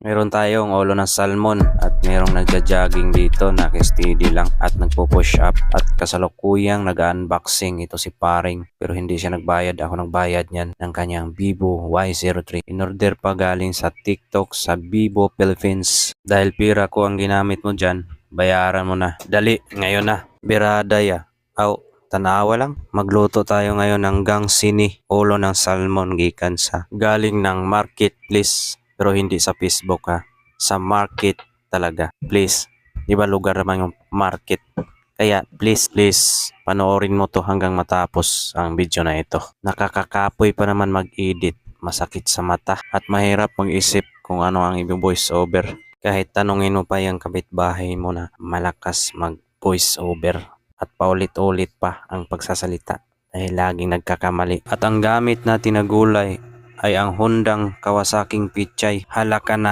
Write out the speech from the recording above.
Meron tayong ulo ng salmon at merong nagja-jogging dito, naka-steady lang at nagpo-push up at kasalukuyang nag-unboxing ito si paring pero hindi siya nagbayad, ako nagbayad niyan ng kanyang Vivo Y03. In-order pa galing sa TikTok sa Vivo Philippines. Dahil pira ko ang ginamit mo dyan, bayaran mo na. Dali, ngayon na. Birada ya. Aw, tanawa lang. Magluto tayo ngayon ng gangsini, ulo ng salmon gikan sa galing ng marketplace. Pero hindi sa Facebook ha. Sa market talaga. Please. Di ba lugar naman yung market? Kaya please panoorin mo to hanggang matapos ang video na ito. Nakakakapoy pa naman mag-edit. Masakit sa mata. At mahirap mag-isip kung ano ang i-voice over. Kahit tanungin mo pa yung kapitbahay mo na malakas mag-voice over. At paulit-ulit pa ang pagsasalita. Dahil laging nagkakamali. At ang gamit natin na gulay ay ang Hondang Kawasaking Pichay. Halaka na.